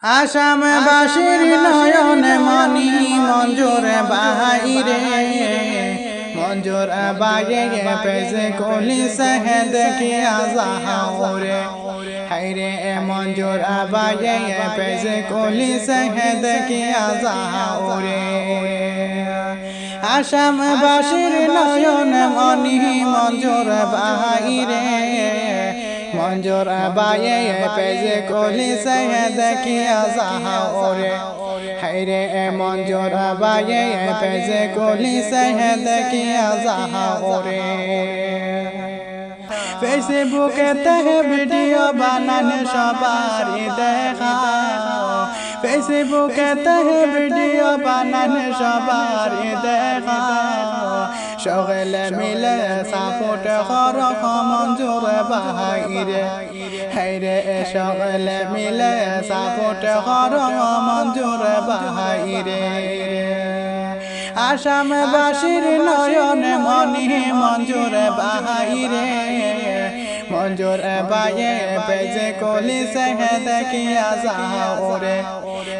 আসামবাসীর নয়নে মনি মঞ্জুর বাহিরে মঞ্জুর বাইরে পেছে কলি সহে দেখি আজাহাউরে হাইরে মঞ্জুর বাইরে পেছে কলি সহে দেখি আজাহাউরে আসামবাসীর নয়নে মনি মঞ্জুর বাহিরে মঞ্জুর বাইরে পেছে কলি সহে দেখি আজাহাউরে হাইরে মঞ্জুর বাইরে পেছে কলি সহে দেখি আজাহাউরে ফেসবুকে তেহে ভিডিও বানানে সবারই দেখা ফেসবুকে তেহে ভিডিও বানানে সবারই দেখা সকলে মিলে সাপোর্ট করো মঞ্জুর বাহিরে হাইরে সকলে মিলে সাপোর্ট করো মঞ্জুর বাহিরে আসামবাসীর নয়নে মনি মঞ্জুর বাহিরে মঞ্জুর বাইরে পেছে কলি সহে দেখি আজাহাউরে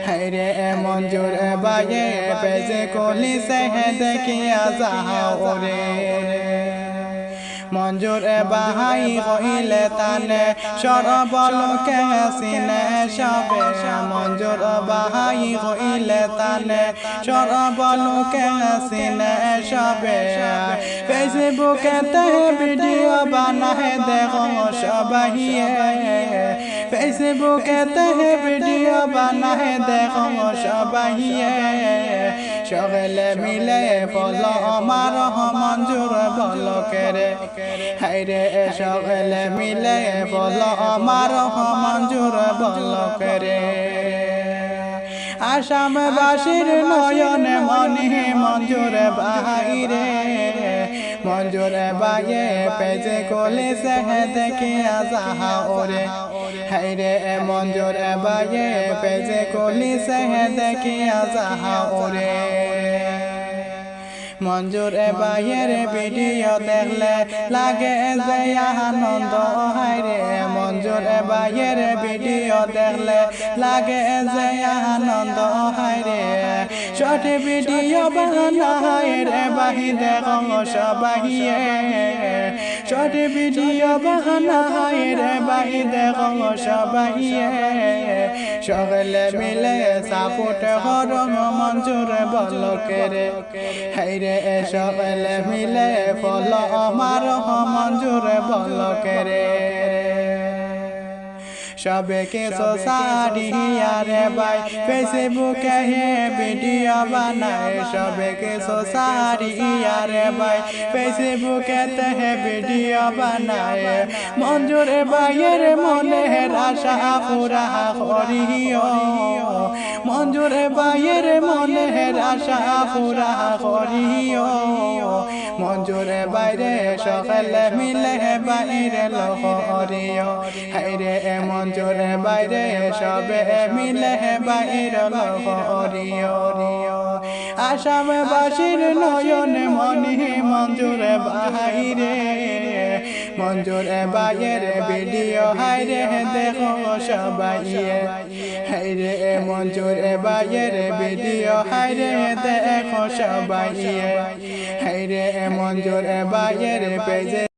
হাইরে মঞ্জুর বাইরে পেছে কলি সহে দেখি আজাহাউরে মঞ্জুর বাহাই কইলে তানে সরবলকে সিনে সবে মঞ্জুর বাহাই কইলে তানে সরবলকে সিনে সবে ফেসবুকে তে ভিডিও বানাহে দেখো সবাইয়ে ফেসবুকে তে ভিডিও বানাহে দেখো সবাইয়ে সকলে মিলে বল আমার মঞ্জুর বলকেরে হাইরে সকলে মিলে বল আমার মঞ্জুর বলকেরে আসামবাসীর নয়নে মনি মঞ্জুর বাহিরে মঞ্জুর বাইরে পেছে কলি সহে দেখি আজাহাউরে হাইরে মঞ্জুর বাইরে পেছে কলি সহে দেখি আজাহাউরে মঞ্জুর বাইরে ভিডিও দেখলে লাগে যে আনন্দ হাইরে মঞ্জুর বাইরে ভিডিও দেখলে লাগে যে আনন্দ হাইরে শর্ট ভিডিও বানায় রে বাহি দেখো সবাইয়ে শর্ট ভিডিও বানায় রে বাহি দেখো সবাইয়ে সকলে মিলে সাপোর্ট করো মঞ্জুর বলকেরে হাইরে সকলে মিলে ফল আমার মঞ্জুর বলকেরে সবেকে সোসারিয়ারে বাই ফেসবুকে ভিডিও বানায় সবেকে সোসারিয়ারে বাই ফেসবুকে তে ভিডিও বানায় মঞ্জুর বাইয়ের মনের আশা পুরা করিও মঞ্জুর বাইয়ের মনের আশা পুরা করিও মঞ্জুর বাইরে সকলে মিলে বাইরে লহরিও হাইরে মঞ্জুর বাইরে সবে মিলে বাইরে লহরিও আসামবাসীর নয়নে মনি মঞ্জুর বাহিরে মঞ্জুর বাইরে ভিডিও হাইরে দেখো সবাইয়ে হাইরে মঞ্জুর বাইরে ভিডিও হাইরে দেখো সবাইয়ে হাইরে মঞ্জুর বাইরে পেজে